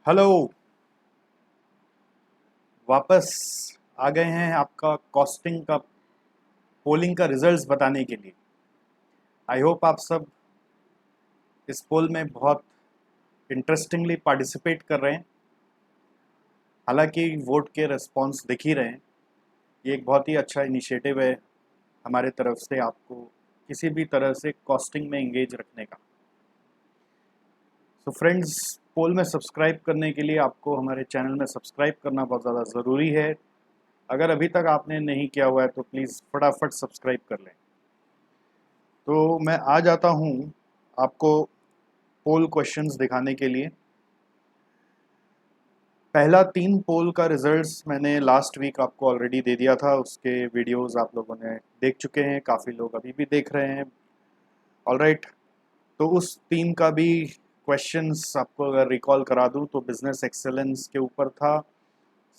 Hello. वापस आ गए हैं आपका कॉस्टिंग का पोलिंग का रिजल्ट्स बताने के लिए। आई होप आप सब इस पोल में बहुत इंटरेस्टिंगली पार्टिसिपेट कर रहे हैं। हालांकि वोट के रिस्पॉन्स दिख ही रहे हैं। ये एक बहुत ही अच्छा इनिशिएटिव है हमारे तरफ से आपको किसी भी तरह से कॉस्टिंग में इंगेज रखने का। तो फ्रेंड्स, पोल में सब्सक्राइब करने के लिए आपको हमारे चैनल में सब्सक्राइब करना बहुत ज़्यादा ज़रूरी है। अगर अभी तक आपने नहीं किया हुआ है तो प्लीज़ फटाफट सब्सक्राइब कर लें। तो मैं आ जाता हूँ आपको पोल क्वेश्चंस दिखाने के लिए। पहला 3 पोल का रिजल्ट्स मैंने लास्ट वीक आपको ऑलरेडी दे दिया था। उसके वीडियोस आप लोगों ने देख चुके हैं, काफ़ी लोग अभी भी देख रहे हैं। ऑलराइट, तो उस 3 का भी क्वेश्चंस आपको अगर रिकॉल करा दूं तो बिजनेस एक्सेलेंस के ऊपर था,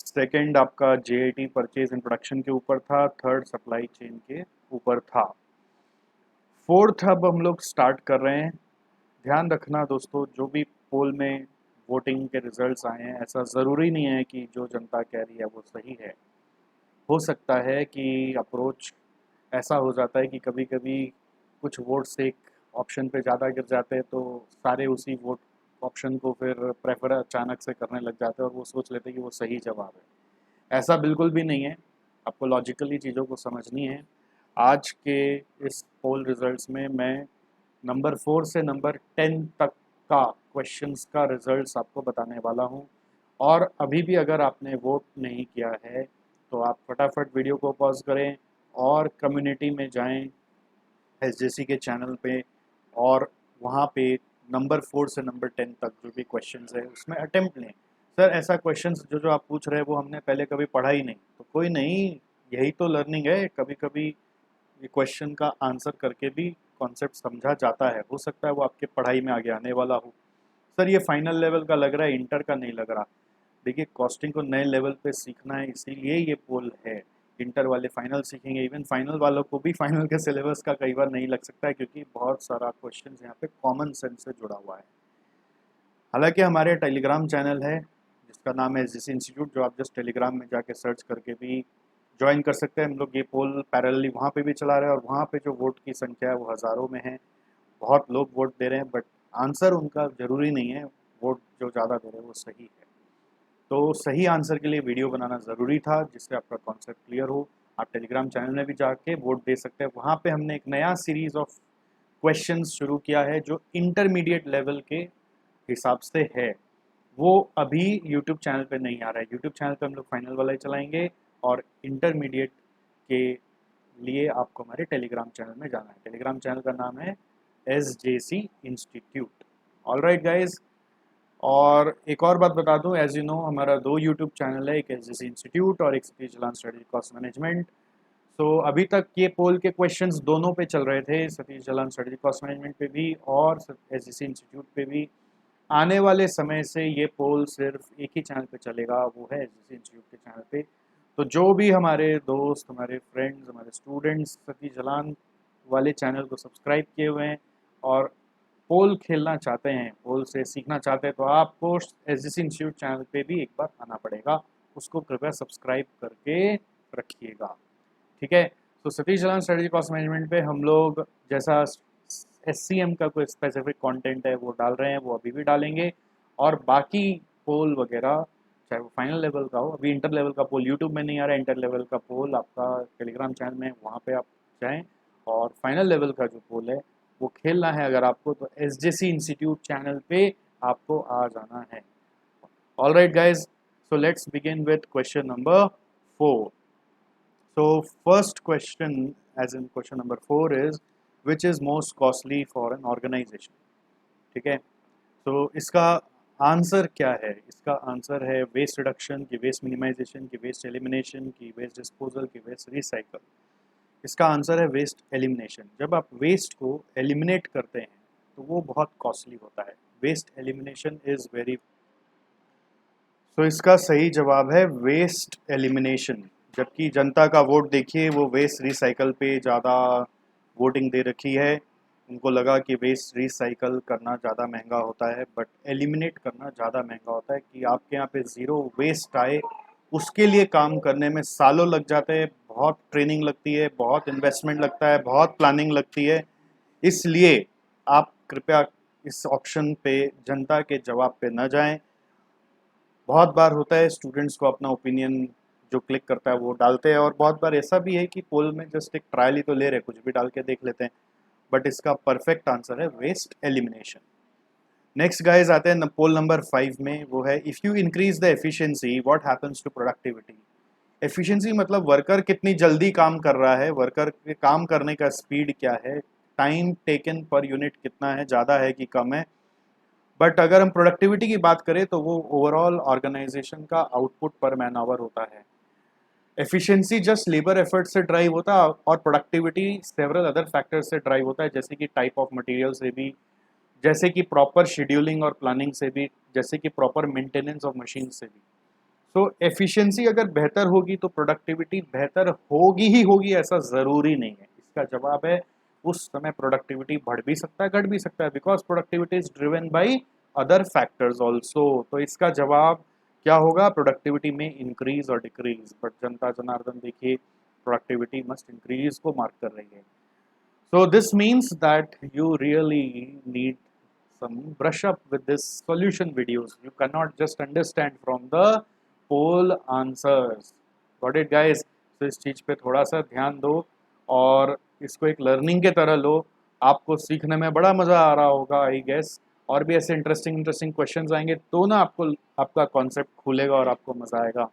सेकंड आपका जेआईटी परचेज एंड प्रोडक्शन के ऊपर था, थर्ड सप्लाई चेन के ऊपर था, फोर्थ अब हम लोग स्टार्ट कर रहे हैं। ध्यान रखना दोस्तों, जो भी पोल में वोटिंग के रिजल्ट्स आए हैं, ऐसा ज़रूरी नहीं है कि जो जनता कह रही है वो सही है। हो सकता है कि अप्रोच ऐसा हो जाता है कि कभी कभी कुछ वोट्स एक ऑप्शन पे ज़्यादा गिर जाते हैं तो सारे उसी वोट ऑप्शन को फिर प्रेफर अचानक से करने लग जाते हैं और वो सोच लेते हैं कि वो सही जवाब है। ऐसा बिल्कुल भी नहीं है। आपको लॉजिकली चीज़ों को समझनी है। आज के इस पोल रिजल्ट्स में मैं नंबर 4 से नंबर 10 तक का क्वेश्चंस का रिजल्ट्स आपको बताने वाला हूं। और अभी भी अगर आपने वोट नहीं किया है तो आप फटाफट वीडियो को पॉज करें और कम्युनिटी में जाएं एसजेसी के चैनल पे, और वहाँ पे नंबर 4 से नंबर 10 तक जो भी क्वेश्चंस है उसमें अटेम्प्ट लें। सर, ऐसा क्वेश्चंस जो जो आप पूछ रहे हैं वो हमने पहले कभी पढ़ा ही नहीं, तो कोई नहीं, यही तो लर्निंग है। कभी कभी ये क्वेश्चन का आंसर करके भी कॉन्सेप्ट समझा जाता है। हो सकता है वो आपके पढ़ाई में आगे आने वाला हो। सर, ये फाइनल लेवल का लग रहा है, इंटर का नहीं लग रहा। देखिए, कॉस्टिंग को नए लेवल पे सीखना है, इसीलिए ये पोल है। इंटर वाले फाइनल सीखेंगे, इवन फाइनल वालों को भी फाइनल के सिलेबस का कई बार नहीं लग सकता है, क्योंकि बहुत सारा क्वेश्चन यहाँ पे कॉमन सेंस से जुड़ा हुआ है। हालांकि हमारे टेलीग्राम चैनल है जिसका नाम है एसजीसी इंस्टीट्यूट, जो आप जस्ट टेलीग्राम में जाके सर्च करके भी ज्वाइन कर सकते हैं। हम लोग ये पोल पैरेलली वहाँ पे भी चला रहे हैं और वहाँ पे जो वोट की संख्या है वो हज़ारों में है। बहुत लोग वोट दे रहे हैं, बट आंसर उनका ज़रूरी नहीं है। वोट जो ज़्यादा दे रहे हैं वो सही है। तो सही आंसर के लिए वीडियो बनाना ज़रूरी था, जिससे आपका कॉन्सेप्ट क्लियर हो। आप टेलीग्राम चैनल में भी जाके वोट दे सकते हैं। वहाँ पे हमने एक नया सीरीज़ ऑफ क्वेश्चंस शुरू किया है जो इंटरमीडिएट लेवल के हिसाब से है। वो अभी यूट्यूब चैनल पे नहीं आ रहा है। यूट्यूब चैनल पे हम लोग फाइनल वाला ही चलाएंगे, और इंटरमीडिएट के लिए आपको हमारे टेलीग्राम चैनल में जाना है। टेलीग्राम चैनल का नाम है SJC institute. All right guys, और एक और बात बता दूं, एज यू नो हमारा 2 यूट्यूब चैनल है, एक एसजेसी इंस्टीट्यूट और एक Satish Jalan strategy cost management. तो अभी तक ये पोल के क्वेश्चंस दोनों पे चल रहे थे, Satish Jalan strategy cost management पे भी और एसजेसी इंस्टीट्यूट पे भी। आने वाले समय से ये पोल सिर्फ एक ही चैनल पे चलेगा, वो है एसजेसी इंस्टीट्यूट के चैनल पे। तो जो भी हमारे दोस्त, हमारे फ्रेंड्स, हमारे स्टूडेंट्स सतीश जलान वाले चैनल को सब्सक्राइब किए हुए हैं और पोल खेलना चाहते हैं, पोल से सीखना चाहते हैं, तो आपको एसजीसी इंस्टीट्यूट चैनल पे भी एक बार आना पड़ेगा। उसको कृपया सब्सक्राइब करके रखिएगा, ठीक है। तो Satish Jalan strategy cost management पे हम लोग जैसा एससीएम का कोई स्पेसिफिक कंटेंट है वो डाल रहे हैं, वो अभी भी डालेंगे। और बाकी पोल वगैरह, चाहे वो फाइनल लेवल का हो, अभी इंटर लेवल का पोल यूट्यूब में नहीं आ रहा है, इंटर लेवल का पोल आपका टेलीग्राम चैनल में, वहाँ पे आप जाएँ। और फाइनल लेवल का जो पोल है वो खेलना है अगर आपको, तो एसजेसी इंस्टीट्यूट चैनल पे आपको आ जाना है। All right guys, so let's begin with question number 4. So first question, as in question number 4, is which is most costly for an organization? ठीक है, तो इसका आंसर क्या है? इसका आंसर है वेस्ट रिडक्शन की, वेस्ट मिनिमाइजेशन की, वेस्ट एलिमिनेशन की, वेस्ट डिस्पोजल की, वेस्ट रिसाइकल। इसका आंसर है वेस्ट एलिमिनेशन। जब आप वेस्ट को एलिमिनेट करते हैं तो वो बहुत कॉस्टली होता है। वेस्ट एलिमिनेशन इज़ वेरी, तो इसका सही जवाब है वेस्ट एलिमिनेशन। जबकि जनता का वोट देखिए, वो वेस्ट रिसाइकल पे ज़्यादा वोटिंग दे रखी है। उनको लगा कि वेस्ट रिसाइकल करना ज़्यादा महंगा होता है, बट एलिमिनेट करना ज़्यादा महंगा होता है। कि आपके यहाँ पे ज़ीरो वेस्ट आए, उसके लिए काम करने में सालों लग जाते हैं, बहुत ट्रेनिंग लगती है, बहुत इन्वेस्टमेंट लगता है, बहुत प्लानिंग लगती है। इसलिए आप कृपया इस ऑप्शन पे, जनता के जवाब पे न जाएं। बहुत बार होता है स्टूडेंट्स को अपना ओपिनियन जो क्लिक करता है वो डालते हैं, और बहुत बार ऐसा भी है कि पोल में जस्ट एक ट्रायल ही तो ले रहे, कुछ भी डाल के देख लेते हैं। बट इसका परफेक्ट आंसर है वेस्ट एलिमिनेशन। नेक्स्ट गाइस आते हैं पोल नंबर 5 में, वो है if you increase the efficiency what happens to productivity. Efficiency मतलब वर्कर कितनी जल्दी काम कर रहा है, वर्कर के काम करने का स्पीड क्या है, टाइम टेकन पर यूनिट कितना है, ज़्यादा है कि कम है। बट अगर हम प्रोडक्टिविटी की बात करें तो वो ओवरऑल ऑर्गेनाइजेशन का आउटपुट पर मैन आवर होता है। एफिशिएंसी जस्ट लेबर एफर्ट से ड्राइव होता है, और प्रोडक्टिविटी सेवरल अदर फैक्टर से ड्राइव होता है, जैसे कि टाइप ऑफ मटेरियल से भी, जैसे कि प्रॉपर शेड्यूलिंग और प्लानिंग से भी, जैसे कि प्रॉपर मेंटेनेंस ऑफ मशीन से भी। सो एफिशिएंसी अगर बेहतर होगी तो प्रोडक्टिविटी बेहतर होगी ही होगी, ऐसा ज़रूरी नहीं है। इसका जवाब है उस समय प्रोडक्टिविटी बढ़ भी सकता है, घट भी सकता है, because productivity is driven by other factors also. तो इसका जवाब क्या होगा, प्रोडक्टिविटी में इंक्रीज और डिक्रीज। बट जनता जनार्दन देखिए प्रोडक्टिविटी मस्ट इंक्रीज को मार्क कर रही है। So this means that you really need some brush up with this solution videos. You cannot just understand from the poll answers. Got it guys? तो इस चीज़ पे थोड़ा सा ध्यान दो और इसको एक लर्निंग के तरह लो। आपको सीखने में बड़ा मज़ा आ रहा होगा आई गेस। और भी ऐसे इंटरेस्टिंग क्वेश्चंस आएंगे तो ना आपको आपका कॉन्सेप्ट खुलेगा और आपको मज़ा आएगा।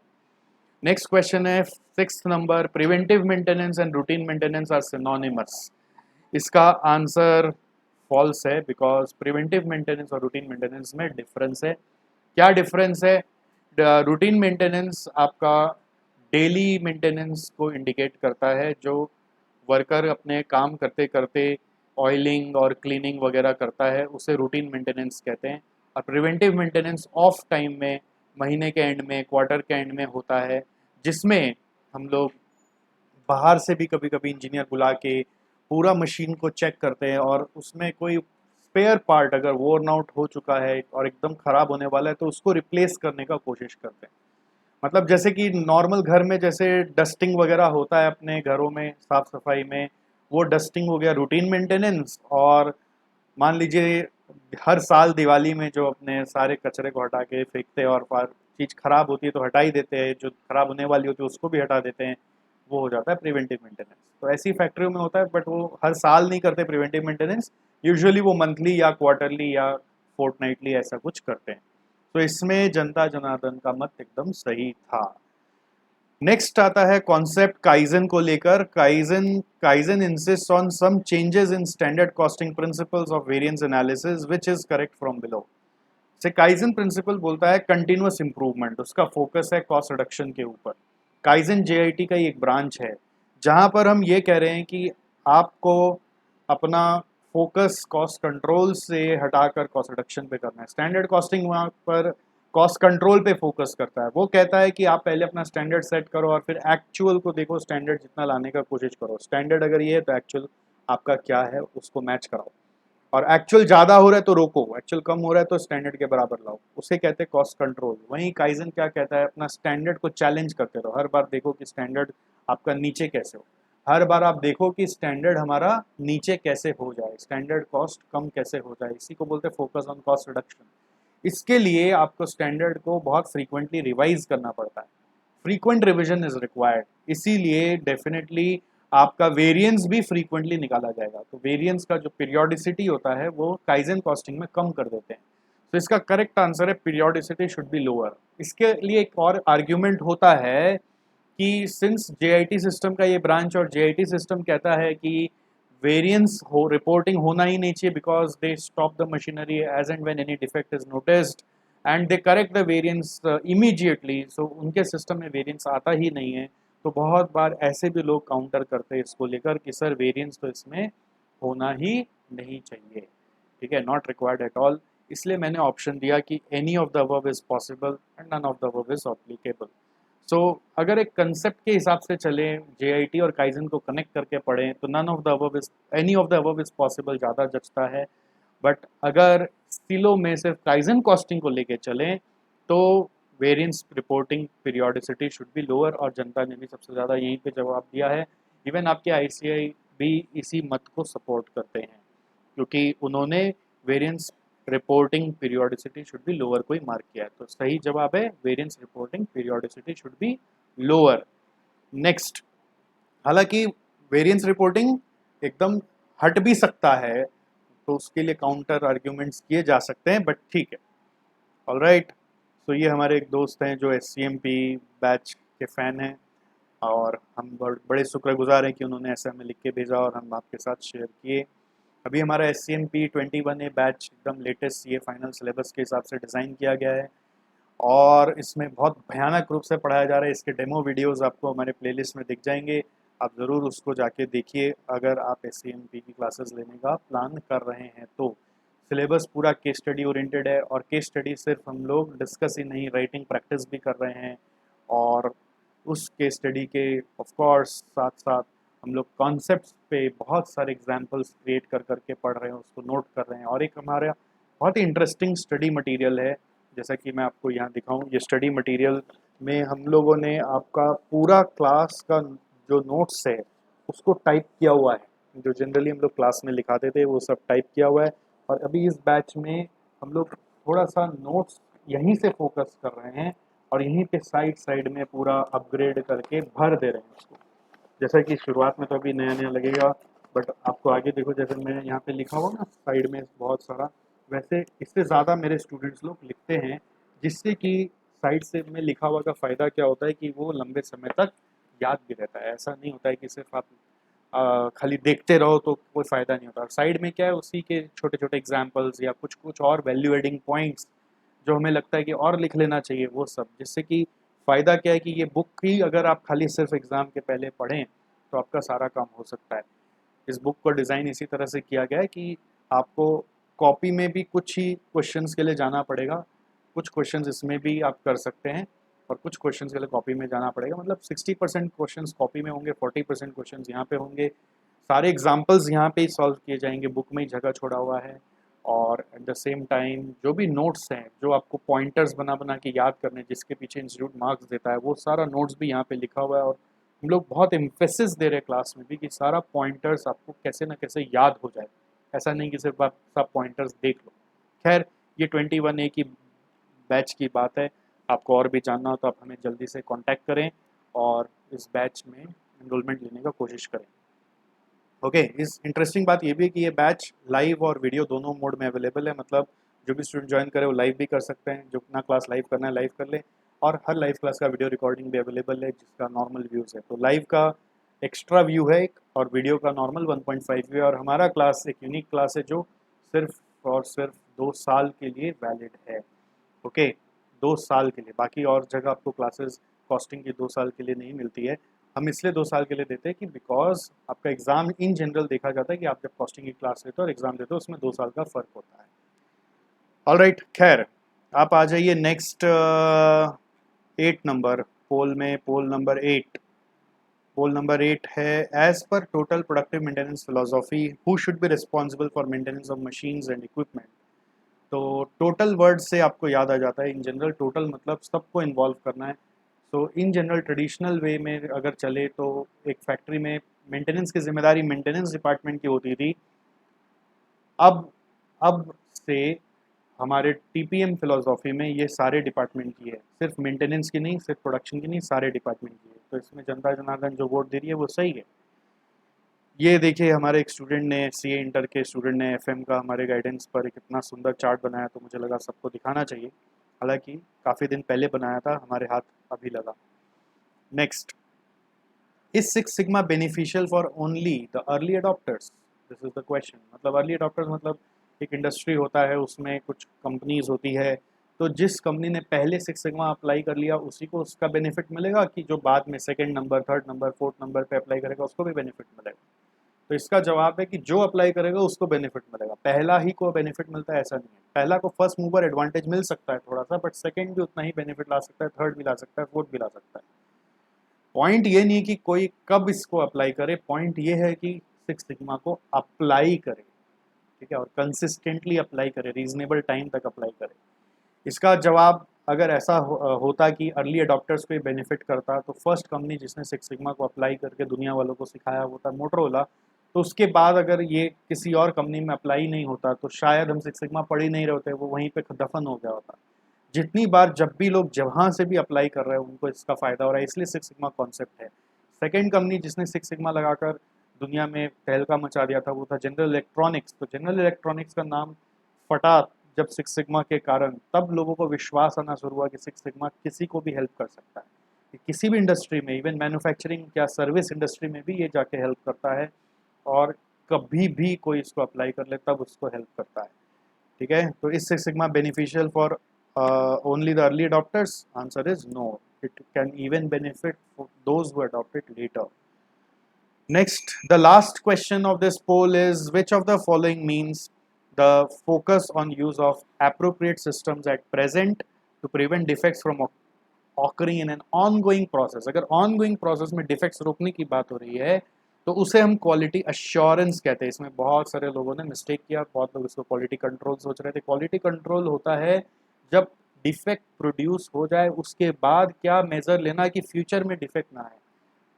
नेक्स्ट क्वेश्चन है 6th number, preventive maintenance and routine maintenance are synonymous. इसका आंसर फॉल्स है, बिकॉज प्रिवेंटिव मेंटेनेंस और रूटीन मेंटेनेंस में डिफरेंस है। क्या डिफरेंस है? रूटीन मेंटेनेंस आपका डेली मेंटेनेंस को इंडिकेट करता है, जो वर्कर अपने काम करते करते ऑयलिंग और क्लीनिंग वगैरह करता है, उसे रूटीन मेंटेनेंस कहते हैं। और प्रिवेंटिव मेंटेनेंस ऑफ टाइम में, महीने के एंड में, क्वार्टर के एंड में होता है, जिसमें हम लोग बाहर से भी कभी कभी इंजीनियर बुला के पूरा मशीन को चेक करते हैं, और उसमें कोई स्पेयर पार्ट अगर वोर्न आउट हो चुका है और एकदम ख़राब होने वाला है तो उसको रिप्लेस करने का कोशिश करते हैं। मतलब जैसे कि नॉर्मल घर में जैसे डस्टिंग वगैरह होता है अपने घरों में, साफ सफाई में, वो डस्टिंग हो गया रूटीन मेंटेनेंस। और मान लीजिए हर साल दिवाली में जो अपने सारे कचरे को हटा के फेंकते हैं, और चीज़ खराब होती है तो हटा ही देते हैं, जो खराब होने वाली होती है उसको भी हटा देते हैं, वो हो जाता है प्रिवेंटिव मेंटेनेंस। तो ऐसी फैक्ट्रियों में होता है, बट वो हर साल नहीं करते प्रिवेंटिव मेंटेनेंस, यूजुअली वो मंथली या क्वार्टरली या फोर्टनाइटली ऐसा कुछ करते हैं। तो इसमें जनता जनार्दन का मत एकदम सही था। नेक्स्ट आता है कॉन्सेप्ट काइजन को लेकर। Kaizen kaizen insist on some changes in standard costing principles of variance analysis which is correct from below. से काइजन प्रिंसिपल बोलता है कंटिन्यूअस इंप्रूवमेंट, उसका फोकस है कॉस्ट रिडक्शन के ऊपर। काइजन जेआईटी का ही एक ब्रांच है, जहां पर हम ये कह रहे हैं कि आपको अपना फोकस कॉस्ट कंट्रोल से हटाकर कॉस्ट रिडक्शन पे करना है। स्टैंडर्ड कॉस्टिंग वहाँ पर कॉस्ट कंट्रोल पे फोकस करता है। वो कहता है कि आप पहले अपना स्टैंडर्ड सेट करो और फिर एक्चुअल को देखो, स्टैंडर्ड जितना लाने का कोशिश करो। स्टैंडर्ड अगर ये है तो एक्चुअल आपका क्या है उसको मैच कराओ, और एक्चुअल ज़्यादा हो रहा है तो रोको, एक्चुअल कम हो रहा है तो स्टैंडर्ड के बराबर लाओ, उसे कहते हैं कॉस्ट कंट्रोल। वहीं काइजन क्या कहता है, अपना स्टैंडर्ड को चैलेंज करते रहो, हर बार देखो कि स्टैंडर्ड आपका नीचे कैसे हो, हर बार आप देखो कि स्टैंडर्ड हमारा नीचे कैसे हो जाए, स्टैंडर्ड कॉस्ट कम कैसे हो जाए। इसी को बोलते हैं फोकस ऑन कॉस्ट रिडक्शन। इसके लिए आपको स्टैंडर्ड को बहुत फ्रीक्वेंटली रिवाइज करना पड़ता है, फ्रीक्वेंट रिविजन इज रिक्वायर्ड। इसीलिए डेफिनेटली आपका वेरिएंस भी फ्रीक्वेंटली निकाला जाएगा। तो वेरिएंस का जो पीरियोडिसिटी होता है वो काइजन कॉस्टिंग में कम कर देते हैं। तो इसका करेक्ट आंसर है पीरियोडिसिटी शुड बी लोअर। इसके लिए एक और आर्ग्यूमेंट होता है कि सिंस जेआईटी सिस्टम का ये ब्रांच, और जेआईटी सिस्टम कहता है कि वेरिएंस हो रिपोर्टिंग होना ही नहीं चाहिए, because they stop the machinery as and when any defect is noticed and they correct the variance immediately. So उनके सिस्टम में वेरिएंस आता ही नहीं है। तो बहुत बार ऐसे भी लोग काउंटर करते हैं इसको लेकर कि सर वेरिएंस तो इसमें होना ही नहीं चाहिए, ठीक है, नॉट रिक्वायर्ड एट ऑल। इसलिए मैंने ऑप्शन दिया कि any of the above is possible and none of the above is applicable. So अगर एक कंसेप्ट के हिसाब से चलें, JIT और काइजन को कनेक्ट करके पढ़ें, तो none of the above is any of the above is possible, ज़्यादा जचता है। बट अगर स्टिलो में सिर्फ काइजन कॉस्टिंग को लेके चलें तो variance reporting periodicity should be lower, और जनता ने भी सबसे ज़्यादा यहीं पे जवाब दिया है। इवन आपके ICI भी इसी मत को सपोर्ट करते हैं, क्योंकि उन्होंने variance reporting periodicity should be lower को ही मार्क किया है। तो सही जवाब है variance reporting periodicity should be lower. Next, हालांकि वेरिएंस रिपोर्टिंग एकदम हट भी सकता है, तो उसके लिए काउंटर आर्ग्यूमेंट्स किए जा सकते हैं, बट ठीक है। ऑलराइट, तो ये हमारे एक दोस्त हैं जो SCMP बैच के फ़ैन हैं, और हम बड़े शुक्रगुजार हैं कि उन्होंने ऐसा हमें लिख के भेजा और हम आपके साथ शेयर किए। अभी हमारा SCMP 21A बैच एकदम लेटेस्ट ये फाइनल सिलेबस के हिसाब से डिज़ाइन किया गया है, और इसमें बहुत भयानक रूप से पढ़ाया जा रहा है। इसके डेमो वीडियोस आपको हमारे प्लेलिस्ट में दिख जाएंगे, आप ज़रूर उसको जाके देखिए अगर आप SCMP की क्लासेस लेने का प्लान कर रहे हैं तो। सिलेबस पूरा केस स्टडी ओरिएंटेड है, और केस स्टडी सिर्फ हम लोग डिस्कस ही नहीं, राइटिंग प्रैक्टिस भी कर रहे हैं, और उस केस स्टडी के ऑफ कोर्स साथ साथ हम लोग कॉन्सेप्ट्स पे बहुत सारे एग्जांपल्स क्रिएट कर करके पढ़ रहे हैं, उसको नोट कर रहे हैं। और एक हमारा बहुत ही इंटरेस्टिंग स्टडी मटेरियल है, जैसा कि मैं आपको यहाँ दिखाऊं। ये स्टडी मटेरियल में हम लोगों ने आपका पूरा क्लास का जो नोट्स है उसको टाइप किया हुआ है, जो जनरली हम लोग क्लास में लिखाते थे वो सब टाइप किया हुआ है। और अभी इस बैच में हम लोग थोड़ा सा नोट्स यहीं से फोकस कर रहे हैं, और यहीं पे साइड साइड में पूरा अपग्रेड करके भर दे रहे हैं उसको। जैसा कि शुरुआत में तो अभी नया नया लगेगा, बट आपको आगे देखो, जैसे मैं यहाँ पे लिखा हुआ ना साइड में बहुत सारा, वैसे इससे ज़्यादा मेरे स्टूडेंट्स लोग लिखते हैं, जिससे कि साइड से में लिखा हुआ का फ़ायदा क्या होता है कि वो लंबे समय तक याद भी रहता है। ऐसा नहीं होता है कि सिर्फ आप खाली देखते रहो तो कोई फ़ायदा नहीं होता। साइड में क्या है, उसी के छोटे छोटे एग्जाम्पल्स या कुछ कुछ और वैल्यू एडिंग पॉइंट्स जो हमें लगता है कि और लिख लेना चाहिए, वो सब, जिससे कि फ़ायदा क्या है कि ये बुक ही अगर आप खाली सिर्फ एग्ज़ाम के पहले पढ़ें तो आपका सारा काम हो सकता है। इस बुक को डिज़ाइन इसी तरह से किया गया है कि आपको कॉपी में भी कुछ ही क्वेश्चंस के लिए जाना पड़ेगा, कुछ क्वेश्चंस इसमें भी आप कर सकते हैं, और कुछ क्वेश्चंस के लिए कॉपी में जाना पड़ेगा। मतलब 60% क्वेश्चंस कॉपी में होंगे, 40% क्वेश्चंस यहाँ पे होंगे। सारे एग्जाम्पल्स यहाँ पे ही सॉल्व किए जाएंगे, बुक में ही जगह छोड़ा हुआ है। और एट द सेम टाइम जो भी नोट्स हैं, जो आपको पॉइंटर्स बना बना के याद करने, जिसके पीछे इंस्टीट्यूट मार्क्स देता है, वो सारा नोट्स भी यहाँ पे लिखा हुआ है। और हम लोग बहुत एम्फेसिस दे रहे हैं क्लास में भी कि सारा पॉइंटर्स आपको कैसे ना कैसे याद हो जाए। ऐसा नहीं कि सिर्फ आप सब पॉइंटर्स देख लो। खैर, ये 21A की बैच की बात है। आपको और भी जानना हो तो आप हमें जल्दी से कांटेक्ट करें और इस बैच में एनरोलमेंट लेने का कोशिश करें। ओके, इस इंटरेस्टिंग बात ये भी है कि ये बैच लाइव और वीडियो दोनों मोड में अवेलेबल है। मतलब जो भी स्टूडेंट ज्वाइन करे वो लाइव भी कर सकते हैं, जो अपना क्लास लाइव करना है लाइव कर ले, और हर लाइव क्लास का वीडियो रिकॉर्डिंग भी अवेलेबल है जिसका नॉर्मल व्यूज़ है। तो लाइव का एक्स्ट्रा व्यू है एक, और वीडियो का नॉर्मल 1.5 व्यू है। और हमारा क्लास एक यूनिक क्लास है जो सिर्फ और सिर्फ 2 साल के लिए वैलिड है। ओके, 2 साल के लिए। बाकी और जगह आपको क्लासेस कॉस्टिंग की 2 साल के लिए नहीं मिलती है। हम इसलिए 2 साल के लिए देते हैं कि बिकॉज आपका एग्ज़ाम इन जनरल देखा जाता है कि आप जब कॉस्टिंग की क्लास लेते हो और एग्ज़ाम देते हो उसमें 2 साल का फ़र्क होता है। ऑलराइट, खैर आप आ जाइए नेक्स्ट 8 नंबर पोल में। पोल नंबर 8, पोल नंबर 8 है, एज पर total productive maintenance philosophy who should be responsible for maintenance of machines and equipment. तो टोटल वर्ड से आपको याद आ जाता है, इन जनरल टोटल मतलब सबको इन्वॉल्व करना है। सो इन जनरल ट्रेडिशनल वे में अगर चले तो एक फैक्ट्री में मेंटेनेंस की जिम्मेदारी मेंटेनेंस डिपार्टमेंट की होती थी। अब से हमारे TPM फिलोसॉफी में ये सारे डिपार्टमेंट की है, सिर्फ मेंटेनेंस की नहीं, सिर्फ प्रोडक्शन की नहीं, सारे डिपार्टमेंट की है। तो इसमें जनता जनार्दन जो वोट दे रही है वो सही है। ये देखिए, हमारे एक स्टूडेंट ने, CA इंटर के स्टूडेंट ने FM का हमारे गाइडेंस पर एक इतना सुंदर चार्ट बनाया, तो मुझे लगा सबको दिखाना चाहिए। हालांकि काफ़ी दिन पहले बनाया था, हमारे हाथ अभी लगा। Next, is 6 sigma beneficial for only the early adopters? This is the question. मतलब अर्ली अडॉप्टर्स मतलब एक इंडस्ट्री होता है, उसमें कुछ कंपनीज होती है, तो जिस कंपनी ने पहले 6 सिग्मा अप्लाई कर लिया उसी को उसका बेनिफिट मिलेगा, कि जो बाद में second number, third number, fourth number पे अप्लाई करेगा उसको भी बेनिफिट मिलेगा? तो इसका जवाब है कि जो अप्लाई करेगा उसको बेनिफिट मिलेगा, पहला ही को बेनिफिट मिलता है ऐसा नहीं है। पहला को फर्स्ट मूवर एडवांटेज मिल सकता है थोड़ा सा, बट सेकंड भी उतना ही बेनिफिट ला सकता है, थर्ड भी ला सकता है, फोर्थ भी ला सकता है। पॉइंट ये नहीं कि कोई कब इसको अप्लाई करे, पॉइंट ये है कि सिक्स सिग्मा को अप्लाई करे, ठीक है, और कंसिस्टेंटली अप्लाई करे, रीजनेबल टाइम तक अप्लाई करे। इसका जवाब अगर ऐसा होता कि अर्ली अडॉप्टर्स को ये बेनिफिट करता, तो फर्स्ट कंपनी जिसने सिक्स सिग्मा को अप्लाई करके दुनिया वालों को सिखाया वो था मोटरोला। तो उसके बाद अगर ये किसी और कंपनी में अप्लाई नहीं होता तो शायद हम सिक्स सिग्मा पढ़ ही नहीं रहे होते, वो वहीं पे दफन हो गया होता। जितनी बार जब भी लोग जहाँ से भी अप्लाई कर रहे हैं उनको इसका फ़ायदा हो रहा है, इसलिए सिक्स सिग्मा कॉन्सेप्ट है। सेकेंड कंपनी जिसने सिक्स सिग्मा लगाकर दुनिया में तहलका मचा दिया था वो था जनरल इलेक्ट्रॉनिक्स। तो जनरल इलेक्ट्रॉनिक्स का नाम फटा जब सिक्स सिग्मा के कारण, तब लोगों को विश्वास आना शुरू हुआ कि सिक्स सिग्मा किसी को भी हेल्प कर सकता है, कि किसी भी इंडस्ट्री में, इवन मैन्युफैक्चरिंग या सर्विस इंडस्ट्री में भी ये जाके हेल्प करता है, और कभी भी कोई इसको अप्लाई कर ले तब उसको हेल्प करता है, ठीक है। तो इस six sigma beneficial for only the early adopters? Answer is no. It can even benefit for those who adopt it later. Next, the last question of this poll is which of the following means the focus on use of appropriate systems at present to prevent defects from occurring in an ongoing process? अगर ongoing process में defects रोकने की बात हो रही है तो उसे हम क्वालिटी अश्योरेंस कहते हैं। इसमें बहुत सारे लोगों ने मिस्टेक किया, बहुत लोग इसको क्वालिटी कंट्रोल सोच रहे थे। क्वालिटी कंट्रोल होता है जब डिफेक्ट प्रोड्यूस हो जाए उसके बाद क्या मेजर लेना कि फ्यूचर में डिफेक्ट ना आए,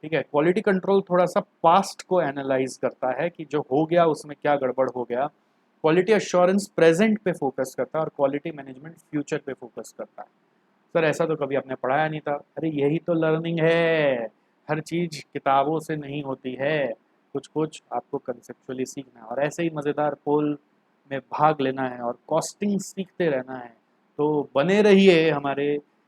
ठीक है। क्वालिटी कंट्रोल थोड़ा सा पास्ट को एनालाइज करता है कि जो हो गया उसमें क्या गड़बड़ हो गया। क्वालिटी अश्योरेंस प्रेजेंट पे फोकस करता है और क्वालिटी मैनेजमेंट फ्यूचर पे फोकस करता है। सर ऐसा तो कभी आपने पढ़ाया नहीं था। अरे यही तो लर्निंग है, हर चीज़ किताबों से नहीं होती है, कुछ कुछ आपको कंसेप्चुअली सीखना है और ऐसे ही मज़ेदार पोल में भाग लेना है और कॉस्टिंग सीखते रहना है। तो बने रहिए हमारे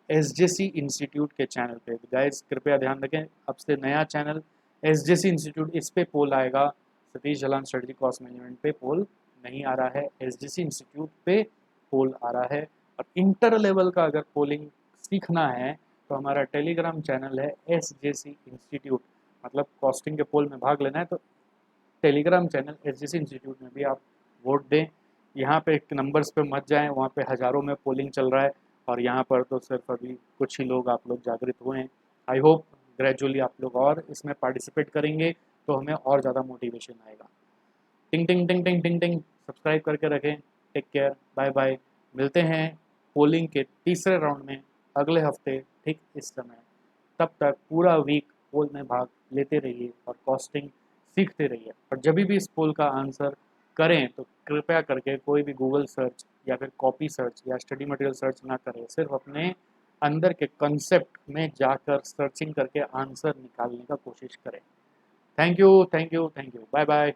SJC इंस्टीट्यूट के चैनल पे। गाइस कृपया ध्यान रखें, अब से नया चैनल SJC इंस्टीट्यूट, इस पे पोल आएगा। Satish Jalan strategy cost management पे पोल नहीं आ रहा है, SJC इंस्टीट्यूट पे पोल आ रहा है। और इंटर लेवल का अगर पोलिंग सीखना है तो हमारा टेलीग्राम चैनल है SJC इंस्टीट्यूट, मतलब कॉस्टिंग के पोल में भाग लेना है तो टेलीग्राम चैनल SJC इंस्टीट्यूट में भी आप वोट दें। यहाँ पे नंबर्स पे मत जाएं, वहाँ पे हज़ारों में पोलिंग चल रहा है और यहाँ पर तो सिर्फ अभी कुछ ही लोग आप लोग जागृत हुए हैं। आई होप ग्रेजुअली आप लोग और इसमें पार्टिसिपेट करेंगे तो हमें और ज़्यादा मोटिवेशन आएगा। टिंग टिंग टिंग टिंग टिंग टिंग सब्सक्राइब करके रखें। Take care, bye bye. मिलते हैं पोलिंग के तीसरे राउंड में अगले हफ्ते ठीक इस समय। तब तक पूरा वीक पोल में भाग लेते रहिए और कॉस्टिंग सीखते रहिए। और जब भी इस पोल का आंसर करें तो कृपया करके कोई भी गूगल सर्च या फिर कॉपी सर्च या स्टडी मटेरियल सर्च ना करें, सिर्फ अपने अंदर के कंसेप्ट में जाकर सर्चिंग करके आंसर निकालने का कोशिश करें। Thank you, thank you, thank you, bye bye.